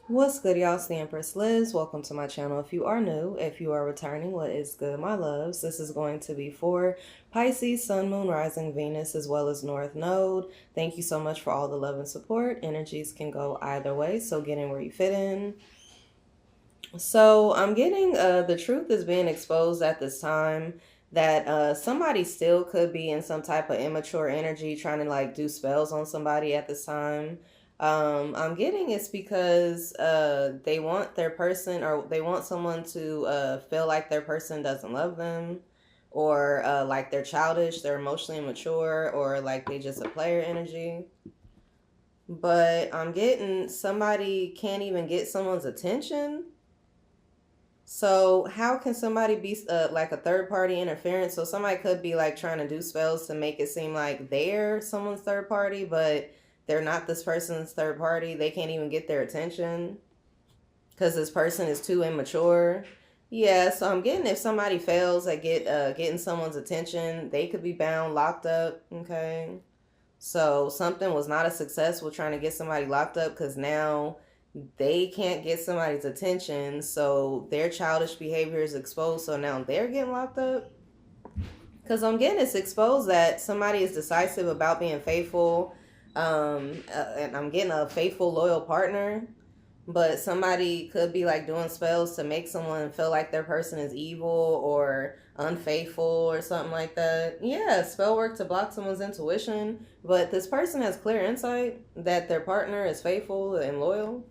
What's good, y'all? It's the Empress Liz. Welcome to my channel. If you are new, if you are returning, what is good, my loves? This is going to be for Pisces, Sun, Moon, Rising, Venus, as well as North Node. Thank you so much for all the love and support. Energies can go either way, so get in where you fit in. So I'm getting the truth is being exposed at this time that somebody still could be in some type of immature energy trying to like do spells on somebody at this time. I'm getting it's because they want their person or they want someone to feel like their person doesn't love them, or like they're childish, they're emotionally immature, or like they just a player energy. But I'm getting somebody can't even get someone's attention. So how can somebody be like a third party interference? So somebody could be like trying to do spells to make it seem like they're someone's third party, but they're not this person's third party. They can't even get their attention because this person is too immature. Yeah, so I'm getting if somebody fails at getting someone's attention, they could be bound, locked up. Okay, so something was not a success with trying to get somebody locked up because now they can't get somebody's attention, so their childish behavior is exposed, so now they're getting locked up. Because I'm getting it's exposed that somebody is decisive about being faithful, and I'm getting a faithful, loyal partner, but somebody could be like doing spells to make someone feel like their person is evil or unfaithful or something like that. Yeah, spell work to block someone's intuition, but this person has clear insight that their partner is faithful and loyal.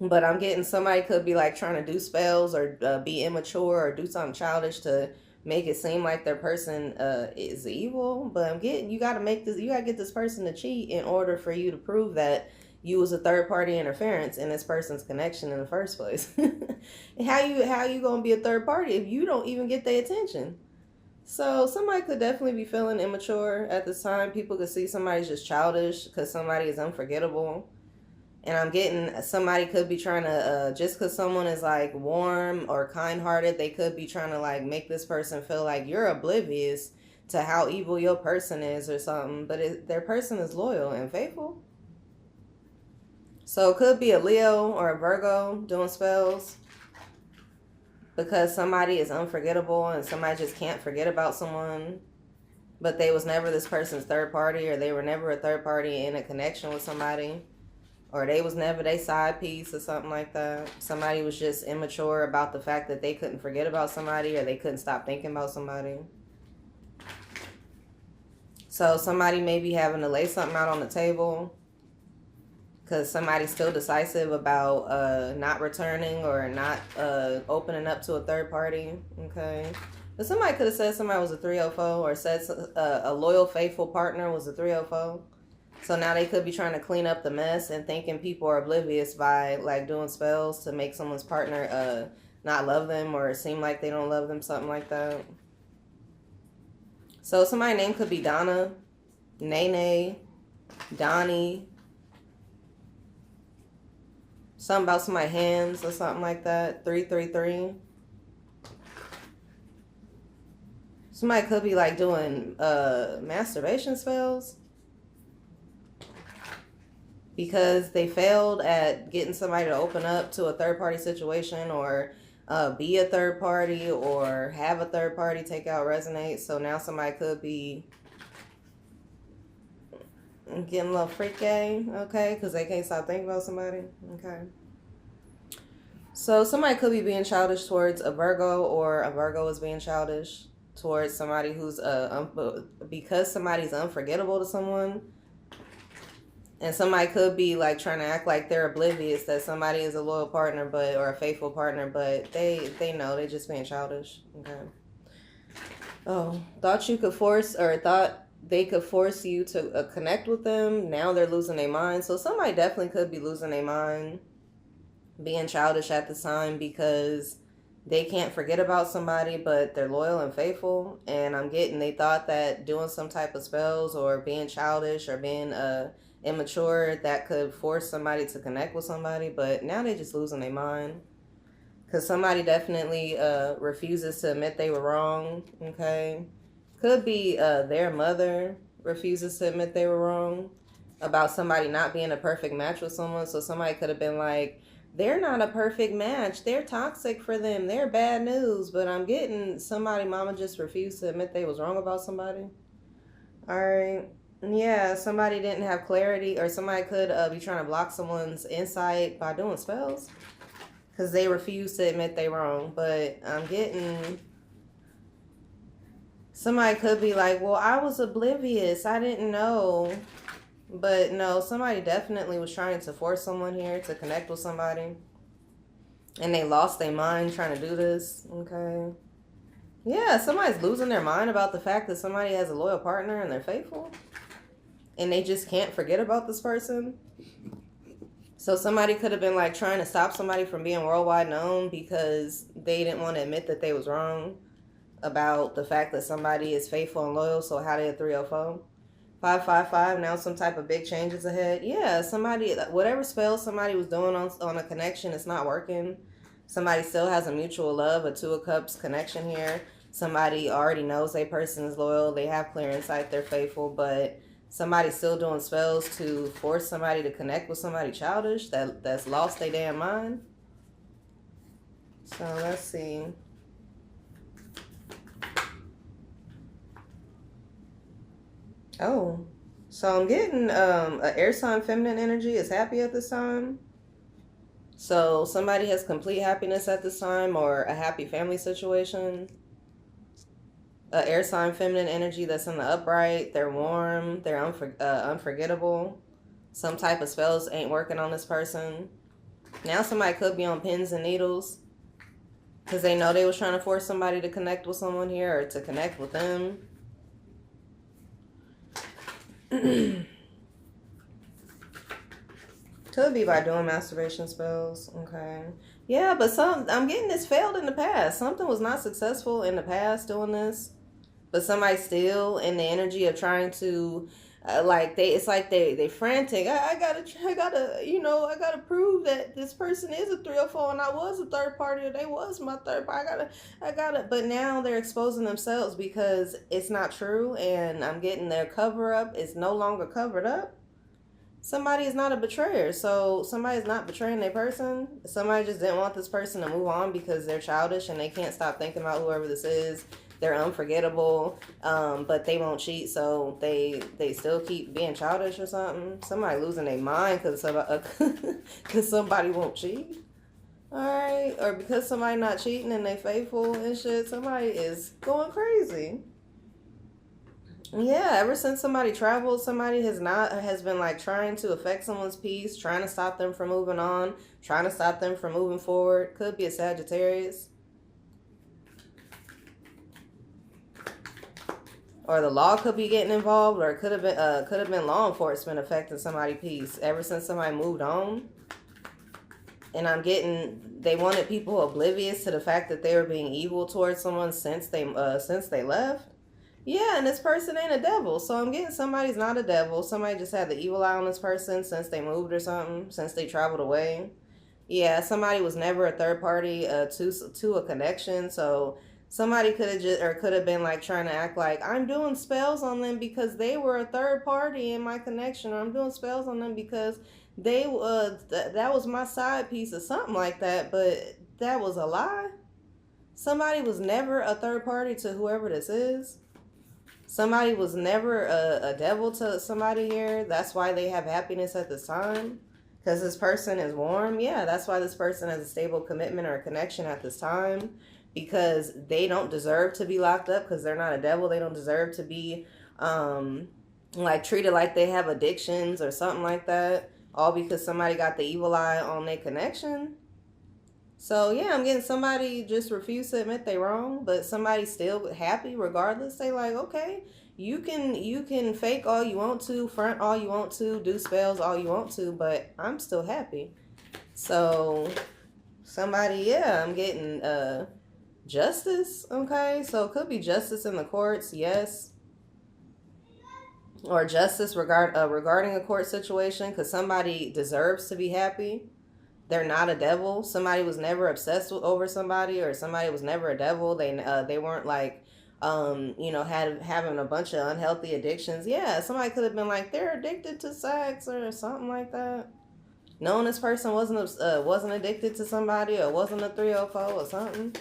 But I'm getting somebody could be like trying to do spells or be immature or do something childish to make it seem like their person is evil. But I'm getting you got to make this. You got to get this person to cheat in order for you to prove that you was a third party interference in this person's connection in the first place. How you gonna be a third party if you don't even get their attention? So somebody could definitely be feeling immature at this time. People could see somebody's just childish because somebody is unforgettable. And I'm getting somebody could be trying to just because someone is like warm or kind-hearted, they could be trying to like make this person feel like you're oblivious to how evil your person is or something, but their person is loyal and faithful. So it could be a Leo or a Virgo doing spells because somebody is unforgettable and somebody just can't forget about someone, but they was never this person's third party, or they were never a third party in a connection with somebody, or they was never their side piece or something like that. Somebody was just immature about the fact that they couldn't forget about somebody, or they couldn't stop thinking about somebody. So somebody may be having to lay something out on the table because somebody's still decisive about not returning or not opening up to a third party. Okay, but somebody could have said somebody was a 304, or said a loyal, faithful partner was a 304. So now they could be trying to clean up the mess and thinking people are oblivious by like doing spells to make someone's partner not love them or seem like they don't love them, something like that. So somebody's name could be Donna, Nene, Donnie, something about somebody's hands or something like that. 333. Somebody could be like doing masturbation spells because they failed at getting somebody to open up to a third party situation, or be a third party, or have a third party take out resonate. So now somebody could be getting a little freaky, okay, because they can't stop thinking about somebody. Okay, so somebody could be being childish towards a Virgo, or a Virgo is being childish towards somebody who's because somebody's unforgettable to someone. And somebody could be like trying to act like they're oblivious that somebody is a loyal partner, but or a faithful partner, but they know they just being childish. Okay. Oh, thought you could force, or thought they could force you to connect with them. Now they're losing their mind. So somebody definitely could be losing their mind, being childish at the time because they can't forget about somebody, but they're loyal and faithful. And I'm getting they thought that doing some type of spells or being childish or being immature that could force somebody to connect with somebody, but now they're just losing their mind because somebody definitely refuses to admit they were wrong. Okay, could be their mother refuses to admit they were wrong. about somebody not being a perfect match with someone. So somebody could have been like, they're not a perfect match. They're toxic for them. They're bad news. But I'm getting somebody, mama just refused to admit they was wrong about somebody. All right. Yeah, somebody didn't have clarity, or somebody could be trying to block someone's insight by doing spells because they refuse to admit they wrong. But I'm getting somebody could be like, well, I was oblivious. I didn't know. But no, somebody definitely was trying to force someone here to connect with somebody. And they lost their mind trying to do this. Okay. Yeah, somebody's losing their mind about the fact that somebody has a loyal partner and they're faithful. And they just can't forget about this person. So somebody could have been like trying to stop somebody from being worldwide known because they didn't want to admit that they was wrong about the fact that somebody is faithful and loyal. So how did 304? 555, now some type of big changes ahead. Yeah, somebody, whatever spell somebody was doing on a connection, it's not working. Somebody still has a mutual love, a Two of Cups connection here. Somebody already knows a person is loyal. They have clear insight. They're faithful. But somebody's still doing spells to force somebody to connect with somebody childish that's lost their damn mind. So let's see. Oh, so I'm getting an air sign feminine energy is happy at this time. So somebody has complete happiness at this time, or a happy family situation. A air sign feminine energy that's in the upright. They're warm. They're unforgettable. Some type of spells ain't working on this person. Now somebody could be on pins and needles because they know they was trying to force somebody to connect with someone here or to connect with them. Could be by doing masturbation spells. Okay. Yeah, but I'm getting this failed in the past. Something was not successful in the past doing this. But somebody's still in the energy of trying to it's like they frantic. I gotta I gotta prove that this person is a 304 and I was a third party, or they was my third party. I gotta but now they're exposing themselves because it's not true, and I'm getting their cover up is no longer covered up. Somebody is not a betrayer, so somebody's not betraying their person. Somebody just didn't want this person to move on because they're childish and they can't stop thinking about whoever this is. They're unforgettable, but they won't cheat, so they still keep being childish or something. Somebody losing their mind because somebody won't cheat. All right, or because somebody not cheating and they faithful and shit. Somebody is going crazy. Yeah, ever since somebody traveled, somebody has been like trying to affect someone's peace, trying to stop them from moving on, trying to stop them from moving forward. Could be a Sagittarius. Or the law could be getting involved, or it could have been law enforcement affecting somebody's peace ever since somebody moved on. And I'm getting they wanted people oblivious to the fact that they were being evil towards someone since they left. Yeah, and this person ain't a devil, so I'm getting somebody's not a devil. Somebody just had the evil eye on this person since they moved or something, since they traveled away. Yeah, somebody was never a third party to a connection, so. Somebody could have been like trying to act like I'm doing spells on them because they were a third party in my connection, or I'm doing spells on them because they that was my side piece or something like that. But that was a lie. Somebody was never a third party to whoever this is. Somebody was never a devil to somebody here. That's why they have happiness at this time. Because this person is warm. Yeah, that's why this person has a stable commitment or a connection at this time. Because they don't deserve to be locked up because they're not a devil. They don't deserve to be treated like they have addictions or something like that. All because somebody got the evil eye on their connection. So yeah, I'm getting somebody just refuse to admit they wrong, but somebody's still happy regardless. They like, okay, you can fake all you want to, front all you want to, do spells all you want to, but I'm still happy. So somebody, yeah, I'm getting justice. Okay, so it could be justice in the courts, yes, or justice regarding a court situation, because somebody deserves to be happy. They're not a devil. Somebody was never obsessed over somebody, or somebody was never a devil. They weren't like you know, having a bunch of unhealthy addictions. Yeah, somebody could have been like they're addicted to sex or something like that. Knowing this person wasn't addicted to somebody or wasn't a 304 or something.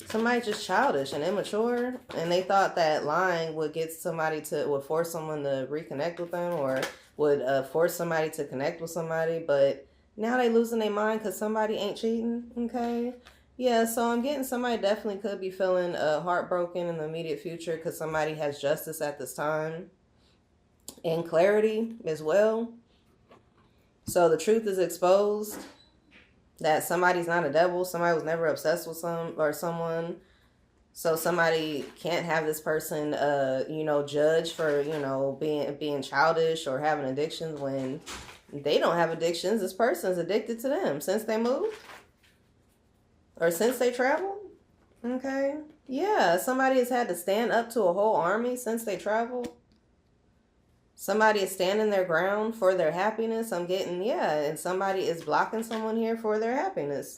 Somebody just childish and immature, and they thought that lying would force someone to reconnect with them, or would force somebody to connect with somebody. But now they losing their mind because somebody ain't cheating. Okay, yeah. So I'm getting somebody definitely could be feeling heartbroken in the immediate future because somebody has justice at this time and clarity as well. So the truth is exposed that somebody's not a devil. Somebody was never obsessed with someone. So somebody can't have this person, you know, judged for, you know, being childish or having addictions when they don't have addictions. This person's addicted to them since they moved or since they traveled. Okay. Yeah, somebody has had to stand up to a whole army since they traveled. Somebody is standing their ground for their happiness. I'm getting, yeah, and somebody is blocking someone here for their happiness.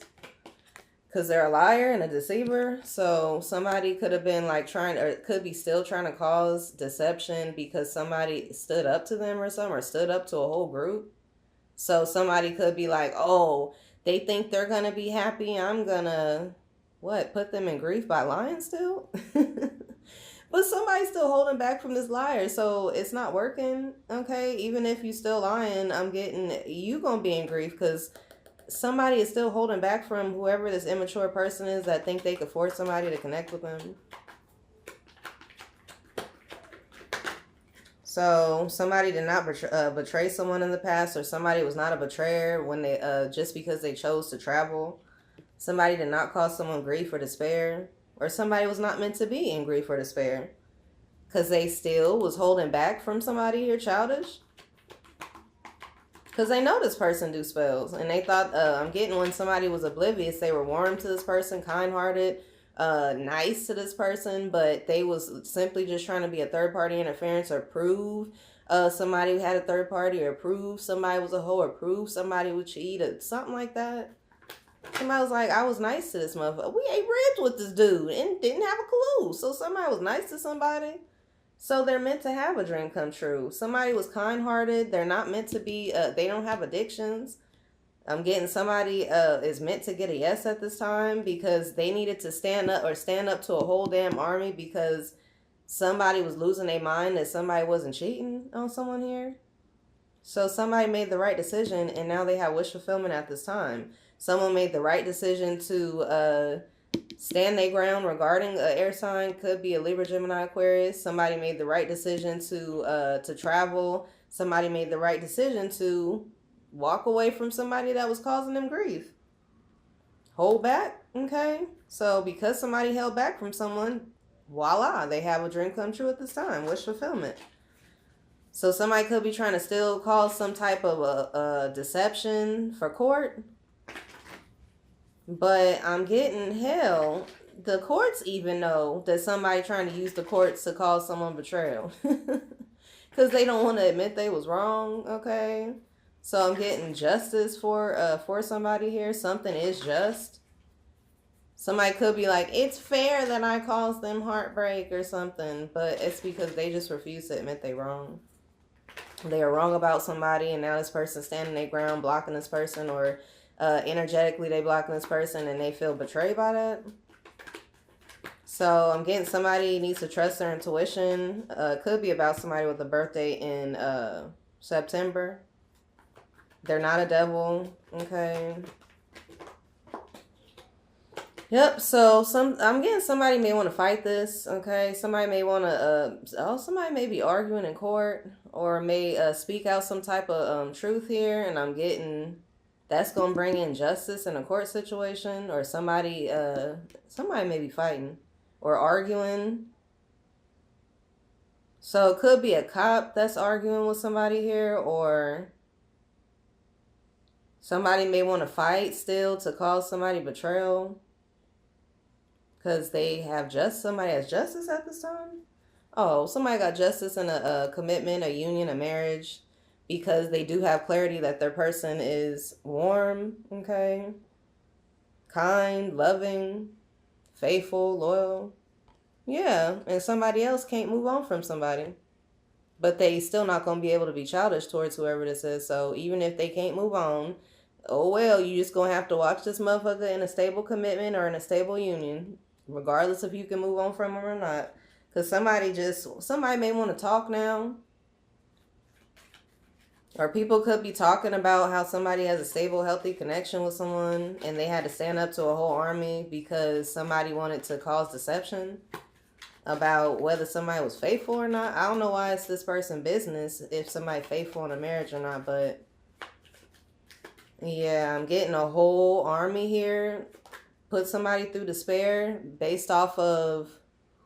Because they're a liar and a deceiver. So somebody could have been like could be still trying to cause deception because somebody stood up to them or something, or stood up to a whole group. So somebody could be like, oh, they think they're going to be happy. I'm going to, put them in grief by lying still? But somebody's still holding back from this liar, so it's not working, okay? Even if you still lying, I'm getting, you going to be in grief because somebody is still holding back from whoever this immature person is that think they could force somebody to connect with them. So somebody did not betray someone in the past, or somebody was not a betrayer when they just because they chose to travel. Somebody did not cause someone grief or despair, or somebody was not meant to be in grief or despair because they still was holding back from somebody here childish. Because they know this person do spells, and they thought, I'm getting when somebody was oblivious, they were warm to this person, kind-hearted, nice to this person, but they was simply just trying to be a third-party interference or prove somebody had a third party, or prove somebody was a hoe, or prove somebody would cheat, or something like that. Somebody was like, I was nice to this motherfucker. We ate ribs with this dude and didn't have a clue. So somebody was nice to somebody. So they're meant to have a dream come true. Somebody was kind-hearted. They're not meant to be, they don't have addictions. I'm getting somebody is meant to get a yes at this time because they needed to stand up to a whole damn army because somebody was losing their mind that somebody wasn't cheating on someone here. So somebody made the right decision, and now they have wish fulfillment at this time. Someone made the right decision to stand their ground regarding an air sign. Could be a Libra, Gemini, Aquarius. Somebody made the right decision to travel. Somebody made the right decision to walk away from somebody that was causing them grief. Hold back, okay? So because somebody held back from someone, voila, they have a dream come true at this time. Wish fulfillment. So somebody could be trying to still cause some type of a deception for court. But I'm getting hell. The courts even know that somebody trying to use the courts to cause someone betrayal. Because they don't want to admit they was wrong, okay? So I'm getting justice for somebody here. Something is just. Somebody could be like, it's fair that I caused them heartbreak or something. But it's because they just refuse to admit they wrong. They are wrong about somebody, and now this person's standing their ground, blocking this person, or energetically they blocking this person, and they feel betrayed by that. So I'm getting somebody needs to trust their intuition. Could be about somebody with a birthday in September. They're not a devil, okay? Yep, so I'm getting somebody may want to fight this, okay? Somebody may want to, somebody may be arguing in court, or may speak out some type of truth here, and I'm getting that's going to bring in justice in a court situation, or somebody may be fighting or arguing. So it could be a cop that's arguing with somebody here, or somebody may want to fight still to cause somebody betrayal. Because they have somebody has justice at this time. Oh, somebody got justice in a commitment, a union, a marriage. Because they do have clarity that their person is warm, okay? Kind, loving, faithful, loyal. Yeah, and somebody else can't move on from somebody. But they still not gonna be able to be childish towards whoever this is. So even if they can't move on, oh well, you just gonna have to watch this motherfucker in a stable commitment or in a stable union, regardless if you can move on from him or not. Cause somebody may want to talk now, or people could be talking about how somebody has a stable, healthy connection with someone, and they had to stand up to a whole army because somebody wanted to cause deception about whether somebody was faithful or not. I don't know why it's this person's business if somebody faithful in a marriage or not, but yeah, I'm getting a whole army here. Put somebody through despair based off of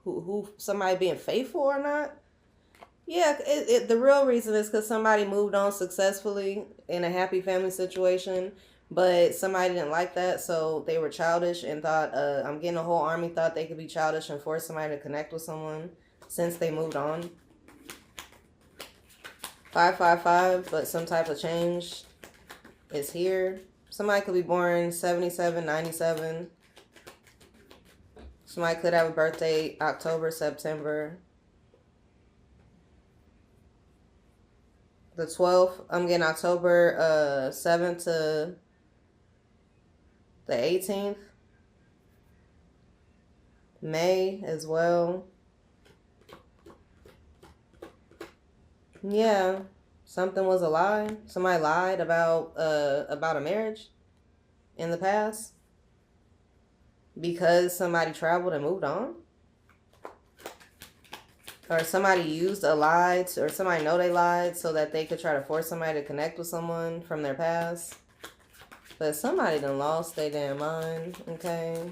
who somebody being faithful or not. Yeah, the real reason is because somebody moved on successfully in a happy family situation, but somebody didn't like that, so they were childish and thought, I'm getting a whole army thought they could be childish and force somebody to connect with someone since they moved on. 555, but some type of change is here. Somebody could be born 77, 97. Somebody could have a birthday October, September. The 12th, I'm getting October 7th to the 18th. May as well. Yeah, something was a lie. Somebody lied about a marriage in the past because somebody traveled and moved on. Or somebody used a lie, or somebody know they lied so that they could try to force somebody to connect with someone from their past. But somebody done lost their damn mind, okay?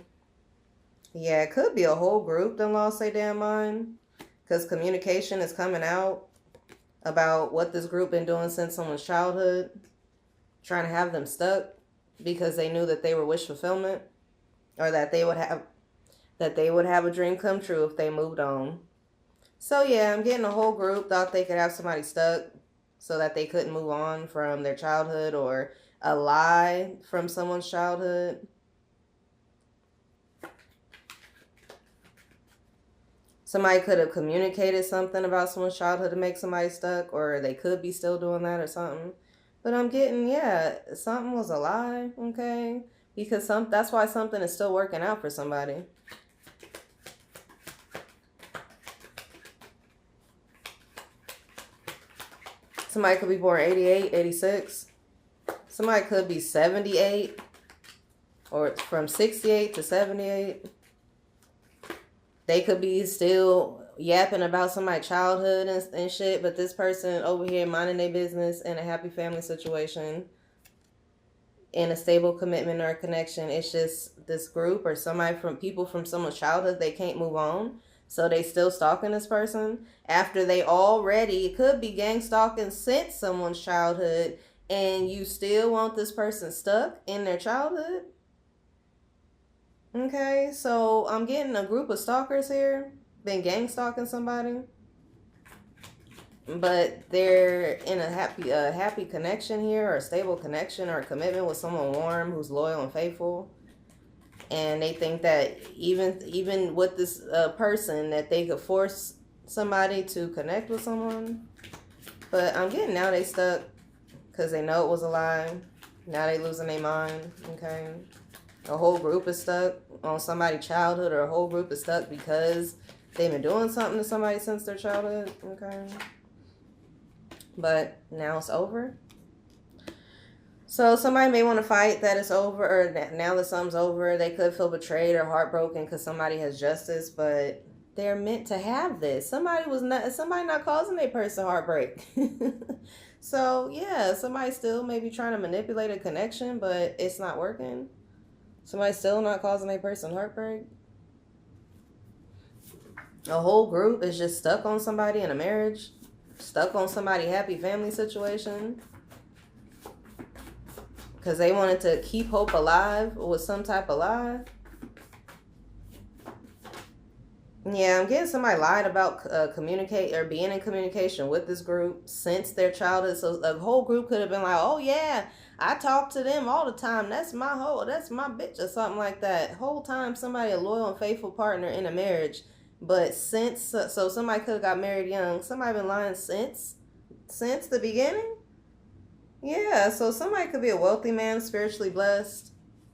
Yeah, it could be a whole group done lost their damn mind. Because communication is coming out about what this group been doing since someone's childhood. Trying to have them stuck because they knew that they were wish fulfillment. Or that they would have a dream come true if they moved on. So yeah, I'm getting a whole group thought they could have somebody stuck so that they couldn't move on from their childhood or a lie from someone's childhood. Somebody could have communicated something about someone's childhood to make somebody stuck, or they could be still doing that or something. But I'm getting, yeah, something was a lie, okay? Because that's why something is still working out for somebody. Somebody could be born 88, 86. Somebody could be 78 or from 68 to 78. They could be still yapping about somebody's childhood and shit, but this person over here minding their business in a happy family situation, in a stable commitment or a connection. It's just this group or people from someone's childhood, they can't move on. So they still stalking this person after they already, it could be gang stalking since someone's childhood, and you still want this person stuck in their childhood. Okay, so I'm getting a group of stalkers here, been gang stalking somebody, but they're in a happy connection here, or a stable connection or a commitment with someone warm who's loyal and faithful. And they think that even with this person that they could force somebody to connect with someone. But I'm getting now they stuck because they know it was a lie. Now they losing their mind, okay? A whole group is stuck on somebody's childhood, or a whole group is stuck because they've been doing something to somebody since their childhood, okay? But now it's over. So somebody may want to fight that it's over, or now that something's over, they could feel betrayed or heartbroken because somebody has justice, but they're meant to have this. Somebody not causing a person heartbreak. So yeah, somebody still maybe trying to manipulate a connection, but it's not working. Somebody still not causing a person heartbreak. A whole group is just stuck on somebody in a marriage, stuck on somebody happy family situation, because they wanted to keep hope alive with some type of lie. Yeah, I'm getting somebody lied about communicate or being in communication with this group since their childhood. So the whole group could have been like, oh yeah, I talk to them all the time. That's my bitch or something like that. Whole time somebody, a loyal and faithful partner in a marriage, But since, so somebody could have got married young. Somebody been lying since the beginning. Yeah, so somebody could be a wealthy man, spiritually blessed.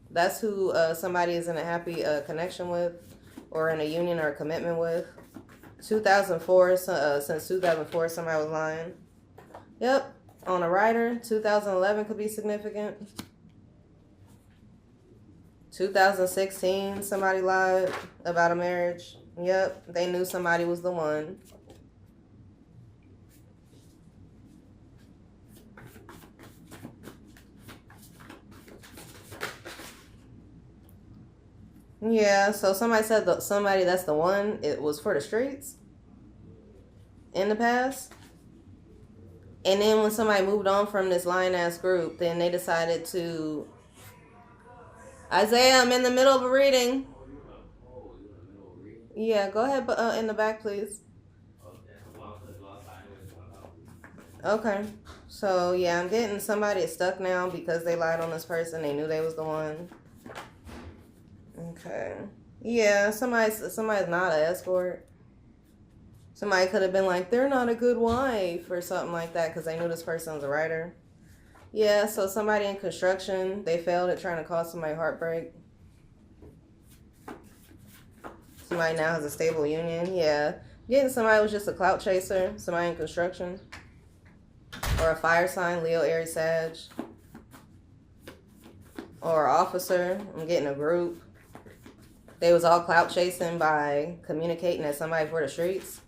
That's who somebody is in a happy connection with, or in a union or a commitment with. 2004, since 2004, somebody was lying. Yep, on a writer. 2011 could be significant. 2016, somebody lied about a marriage. Yep, they knew somebody was the one. Yeah, so somebody said that somebody that's the one, it was for the streets in the past. And then when somebody moved on from this lying ass group, then they decided to. Isaiah, I'm in the middle of a reading. Yeah, go ahead, in the back, please. Okay. So, yeah, I'm getting somebody stuck now because they lied on this person. They knew they was the one. Okay. Yeah, somebody's not an escort. Somebody could have been like, they're not a good wife or something like that because they knew this person was a writer. Yeah, so somebody in construction, they failed at trying to cause somebody heartbreak. Somebody now has a stable union. Yeah. Getting somebody was just a clout chaser. Somebody in construction. Or a fire sign, Leo, Aries, Sag. Or an officer. I'm getting a group. They was all clout chasing by communicating at somebody for the streets.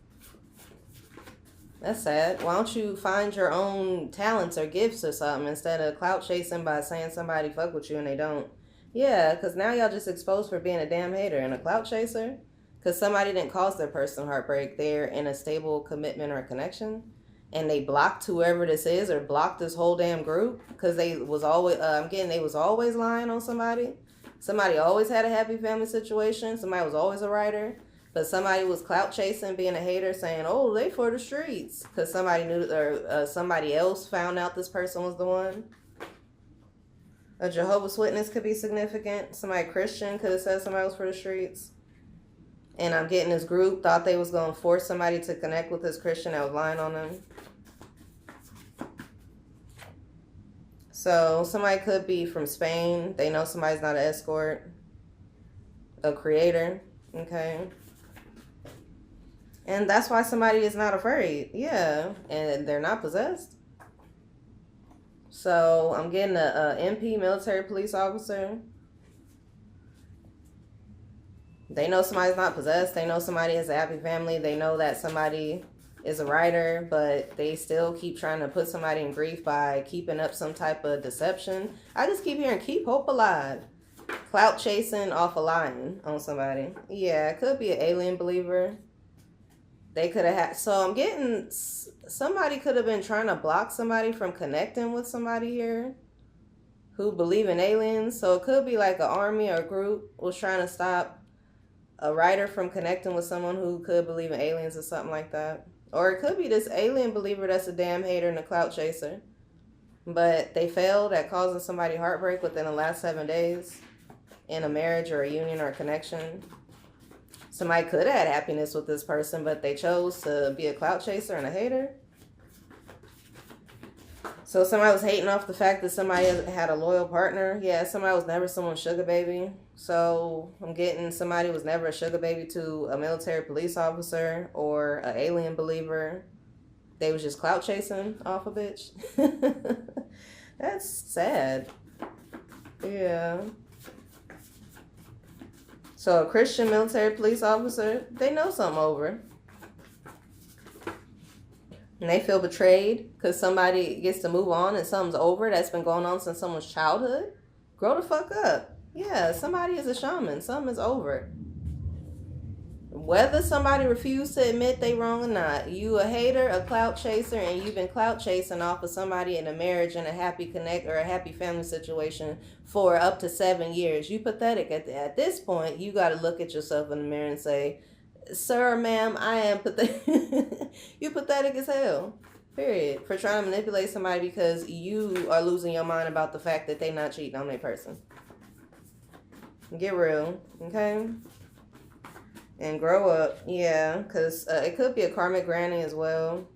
That's sad. Why don't you find your own talents or gifts or something instead of clout chasing by saying somebody fuck with you and they don't? Yeah, because now y'all just exposed for being a damn hater and a clout chaser. Because somebody didn't cause their person heartbreak. They're in a stable commitment or a connection. And they blocked whoever this is or blocked this whole damn group. Because they was always, they was always lying on somebody. Somebody always had a happy family situation. Somebody was always a writer. But somebody was clout chasing, being a hater, saying, oh, they for the streets. Because somebody knew, or somebody else found out this person was the one. A Jehovah's Witness could be significant. Somebody Christian could have said somebody was for the streets. And I'm getting this group, thought they was going to force somebody to connect with this Christian that was lying on them. So somebody could be from Spain. They know somebody's not an escort. A creator. Okay. And that's why somebody is not afraid. Yeah. And they're not possessed. So I'm getting a MP, military police officer. They know somebody's not possessed. They know somebody has a happy family. They know that somebody is a writer, but they still keep trying to put somebody in grief by keeping up some type of deception. I just keep hearing, keep hope alive. Clout chasing off of lying on somebody. Yeah, it could be an alien believer. They could have had, so I'm getting, somebody could have been trying to block somebody from connecting with somebody here who believe in aliens. So it could be like an army or a group was trying to stop a writer from connecting with someone who could believe in aliens or something like that. Or it could be this alien believer that's a damn hater and a clout chaser. But they failed at causing somebody heartbreak within the last 7 days in a marriage or a union or a connection. Somebody could have had happiness with this person, but they chose to be a clout chaser and a hater. So somebody was hating off the fact that somebody had a loyal partner. Yeah, somebody was never someone's sugar baby. So I'm getting somebody was never a sugar baby to a military police officer or an alien believer. They was just clout chasing off a bitch. That's sad. Yeah. So a Christian military police officer, they know something over. And they feel betrayed because somebody gets to move on and something's over that's been going on since someone's childhood. Grow the fuck up. Yeah, somebody is a shaman. Something is over. Whether somebody refused to admit they wrong or not, you a hater, a clout chaser, and you've been clout chasing off of somebody in a marriage and a happy connect or a happy family situation for up to 7 years. You pathetic. At this point, you got to look at yourself in the mirror and say, sir, ma'am, I am pathetic. You pathetic as hell. Period. For trying to manipulate somebody because you are losing your mind about the fact that they not cheating on their person. Get real. Okay? and grow up. Yeah, because it could be a karmic granny as well.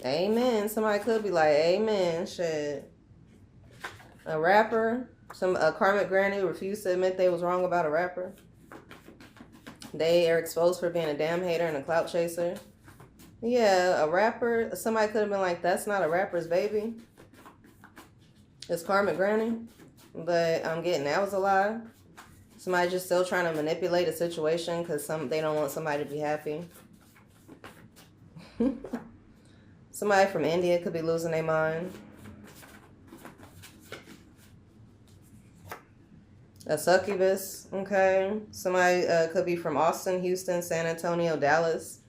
Amen. Somebody could be like, amen, shit. A rapper, a karmic granny refused to admit they was wrong about a rapper. They are exposed for being a damn hater and a clout chaser. Yeah, a rapper, somebody could have been like, that's not a rapper's baby. It's karmic granny. But I'm getting that was a lie. Somebody just still trying to manipulate a situation because they don't want somebody to be happy. Somebody from India could be losing their mind. A succubus, okay. Somebody could be from Austin, Houston, San Antonio, Dallas.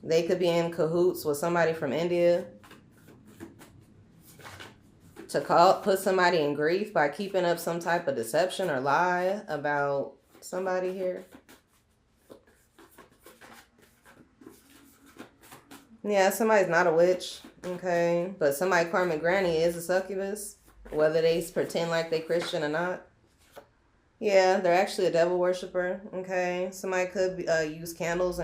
They could be in cahoots with somebody from India to put somebody in grief by keeping up some type of deception or lie about somebody here. Yeah, somebody's not a witch, okay, but somebody karmic granny is a succubus, whether they pretend like they Christian or not. Yeah, they're actually a devil worshiper, okay. Somebody could use candles